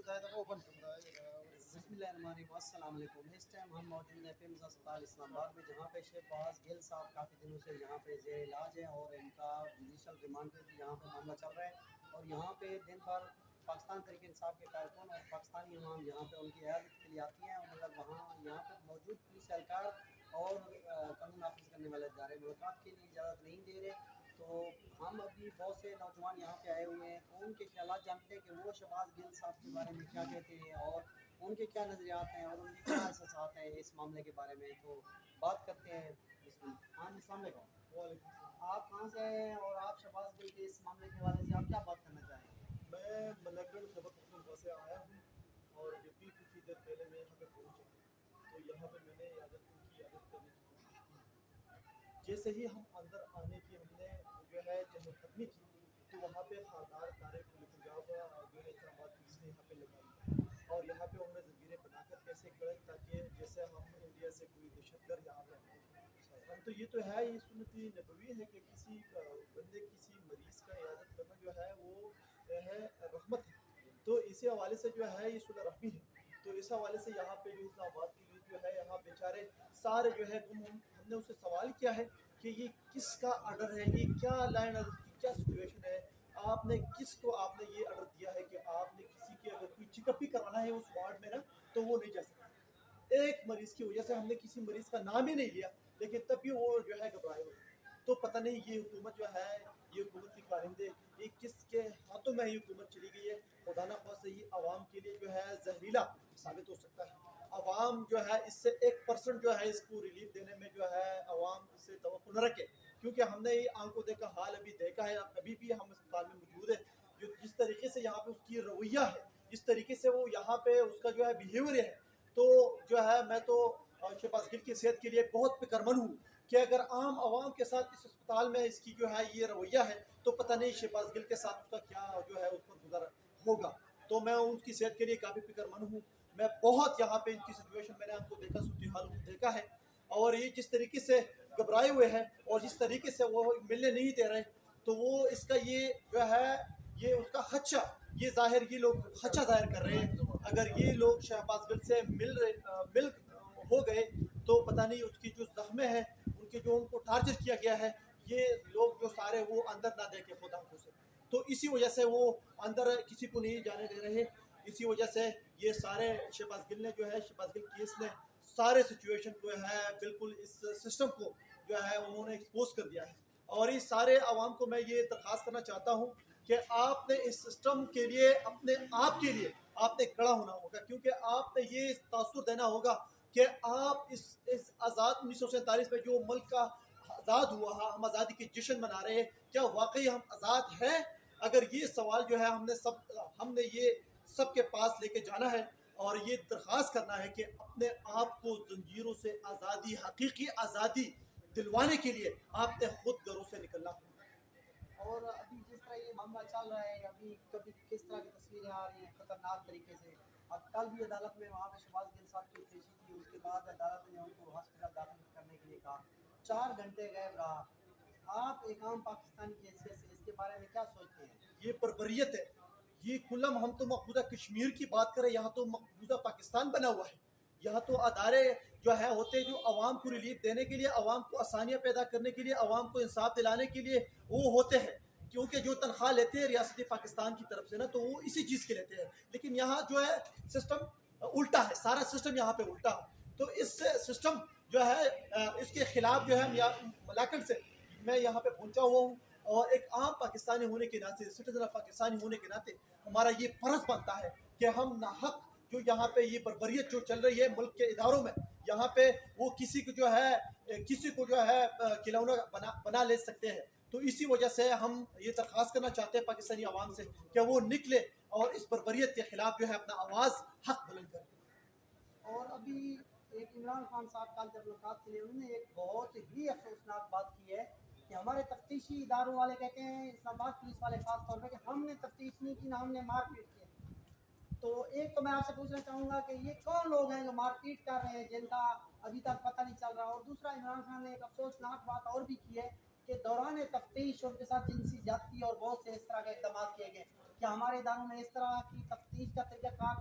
بسم اللہ الرحمن الرحیم، السلام علیکم۔ اس ٹائم ہم موجود ہیں پیمز اسپتال اسلام آباد میں، جہاں پہ شہباز گل صاحب کافی دنوں سے یہاں پہ زیر علاج ہے اور ان کا جوڈیشل ریمانڈ پہ بھی یہاں پہ معاملہ چل رہا ہے، اور یہاں پہ دن بھر پاکستان تحریک انصاف کے کارکن اور پاکستانی عوام یہاں پہ ان کی عیادت کے لیے آتی ہیں، اور مگر وہاں یہاں پہ موجود پولیس اہلکار اور قانون نافذ کرنے والے ادارے ملاقات کے لیے اجازت نہیں دے رہے۔ تو ہم ابھی بہت سے نوجوان یہاں پہ آئے ہوئے ہیں، ان کے خیالات جانتے ہیں کہ وہ شہباز گل صاحب کے بارے میں کیا کہتے ہیں اور ان کے کیا نظریات ہیں اور ان کے کیا احساسات ہیں اس معاملے کے بارے میں۔ تو بات کرتے ہیں۔ ہاں جی، السلام علیکم۔ وعلیکم السلام۔ آپ کہاں سے ہیں اور آپ شہباز گل کے اس معاملے کے حوالے سے آپ کیا بات کرنا چاہیں گے؟ میں ملکگڑھ خیبر پختونخوا سے آیا ہوں، اور ابھی کچھ ہی دیر پہلے میں یہاں پہ پہنچا، تو یہاں پہ میں نے ان کی عیادت کرنے کی کوشش کی۔ جیسے ہی ہم اندر آنے کی ہم نے جو ہے چہل قدمی کی، تو وہاں پہ خاردار نعرے پنجاب جو ہے اسلام آباد پولیس نے یہاں پہ لگائی، اور یہاں پہ انہوں نے زنجیریں بنا کر ایسے کڑے تاکہ جیسے ہم انڈیا سے کوئی دہشت گرد یہاں پہ ہم تو یہ تو ہے، یہ سنت نبوی ہے کہ کسی بندے کسی مریض کا عیادت کرنا جو ہے وہ ہے رحمت ہے، تو اسی حوالے سے جو ہے یہ صلح رحمی ہے۔ تو اس حوالے سے یہاں پہ جو اسلام آباد پولیس جو ہے یہاں بیچارے سارے جو ہے ہم نے اسے سوال کیا ہے کہ یہ کس کا آرڈر ہے، یہ کیا لائن آرڈر کی کیا سچویشن ہے، آپ نے کس کو آپ نے یہ آرڈر دیا ہے کہ آپ نے کسی کے اگر کوئی چیک اپ بھی کروانا ہے اس وارڈ میں نا تو وہ نہیں جا سکتا۔ ایک مریض کی وجہ سے ہم نے کسی مریض کا نام ہی نہیں لیا، لیکن تب بھی وہ جو ہے گھبرائے ہوئے۔ تو پتہ نہیں یہ حکومت جو ہے، یہ حکومت کی کارندے، یہ کس کے ہاتھوں میں یہ حکومت چلی گئی ہے۔ خدا نہ خواستہ یہ عوام کے لیے جو ہے زہریلا ثابت ہو سکتا ہے۔ عوام جو ہے اس سے 1% جو ہے اس کو ریلیف دینے میں جو ہے عوام اس سے توقع نہ رکھے، کیونکہ ہم نے یہ آنکھوں دیکھا حال ابھی دیکھا ہے، ابھی بھی ہم اسپتال میں موجود ہیں، جس طریقے سے یہاں پہ اس کی رویہ ہے، جس طریقے سے وہ یہاں پہ اس کا جو ہے بیہیویئر ہے، تو جو ہے میں تو شہباز گل کی صحت کے لیے بہت فکر مند ہوں کہ اگر عام عوام کے ساتھ اس اسپتال میں اس کی جو ہے یہ رویہ ہے تو پتہ نہیں شہباز گل کے ساتھ اس کا کیا جو ہے اس پر گزر ہوگا۔ تو میں ان کی صحت کے لیے کافی فکر مند ہوں۔ میں بہت یہاں پہ ان کی سچویشن میں نے آپ کو دیکھا، صورتحال کو دیکھا ہے، اور یہ جس طریقے سے گھبرائے ہوئے ہیں اور جس طریقے سے وہ ملنے نہیں دے رہے، تو وہ اس کا یہ جو ہے یہ اس کا خدشہ، یہ ظاہر یہ لوگ خدشہ ظاہر کر رہے ہیں۔ اگر یہ لوگ شہباز گل سے مل ہو گئے تو پتہ نہیں اس کی جو زخمیں ہیں، ان کے جو ان کو ٹارچر کیا گیا ہے، یہ لوگ جو سارے وہ اندر نہ دے کے خدا کو سے، تو اسی وجہ سے وہ اندر کسی کو نہیں جانے دے رہے۔ اسی وجہ سے یہ سارے شہباز گل نے جو ہے شہباز گل کیس نے سارے سچویشن کو ہے بالکل اس سسٹم کو جو ہے انہوں نے ایکسپوز کر دیا ہے، اور اس سارے عوام کو میں یہ درخواست کرنا چاہتا ہوں کہ آپ نے اس سسٹم کے لیے اپنے آپ کے لیے آپ نے کھڑا ہونا ہوگا، کیونکہ آپ نے یہ تاثر دینا ہوگا کہ آپ اس آزاد 1947 میں جو ملک کا آزاد ہوا، ہم آزادی کے جشن منا رہے ہیں، کیا واقعی ہم آزاد ہیں؟ اگر یہ سوال جو ہے ہم نے یہ سب کے پاس لے کے جانا ہے، اور یہ درخواست کرنا ہے کہ اپنے آپ کو زنجیروں سے آزادی، حقیقی آزادی دلوانے کے لیے آپ نے خود گھروں سے نکلنا ہوگا۔ اور ابھی جس طرح یہ معاملہ چل رہا ہے، ابھی کبھی کس طرح کی تصویریں آ رہی ہیں خطرناک طریقے سے۔ اب کل بھی عدالت میں وہاں پہ شہباز گل صاحب کی پیشی تھی، اس کے بعد عدالت نے ان کو ہاسپٹل داخل کرنے کے لیے کہا، 4 گھنٹے غائب رہا۔ آپ ایک عام پاکستانی کی حیثیت سے اس کے بارے میں کیا سوچتے ہیں؟ یہ بربریت ہے، یہ کلم ہم تو مقبوضہ کشمیر کی بات کریں، یہاں تو مقبوضہ پاکستان بنا ہوا ہے۔ یہاں تو ادارے جو ہے ہوتے جو عوام کو ریلیف دینے کے لیے، عوام کو آسانیاں پیدا کرنے کے لیے، عوام کو انصاف دلانے کے لیے وہ ہوتے ہیں، کیونکہ جو تنخواہ لیتے ہیں ریاست پاکستان کی طرف سے نا تو وہ اسی چیز کے لیتے ہیں۔ لیکن یہاں جو ہے سسٹم الٹا ہے، سارا سسٹم یہاں پہ الٹا ہے، تو اس سسٹم جو ہے اس کے خلاف جو ہے ملاکنڈ سے میں یہاں پہ پہنچا ہوا ہوں، اور ایک عام پاکستانی ہونے کے ناطے، سٹیزن آف پاکستانی ہونے کے ناطے ہمارا یہ فرض بنتا ہے کہ ہم ناحق جو یہاں پہ یہ بربریت جو چل رہی ہے ملک کے اداروں میں، یہاں پہ وہ کسی کو جو ہے کھلونا بنا لے سکتے ہیں۔ تو اسی وجہ سے ہم یہ درخواست کرنا چاہتے ہیں پاکستانی عوام سے کہ وہ نکلے اور اس بربریت کے خلاف جو ہے اپنا آواز حق بلند کرے۔ اور ابھی ایک عمران خان صاحب کل جب ملاقات کے لیے انہوں نے ایک بہت ہی افسوسناک بات کی ہے کہ ہمارے تفتیشی اداروں والے کہتے ہیں، اسلام آباد پولیس والے خاص طور پہ، کہ ہم نے تفتیش نہیں کی، نہ ہم نے مار پیٹ کی۔ تو ایک تو میں آپ سے پوچھنا چاہوں گا کہ یہ کون لوگ ہیں جو مار پیٹ کر رہے ہیں جن کا ابھی تک پتہ نہیں چل رہا؟ اور دوسرا، عمران خان نے ایک افسوسناک بات اور بھی کی ہے کہ دوران تفتیش ان کے ساتھ جنسی زیادتی اور بہت سے اس طرح کے اقدامات کیے گئے۔ کیا ہمارے اداروں میں اس طرح کی تفتیش کا طریقہ کار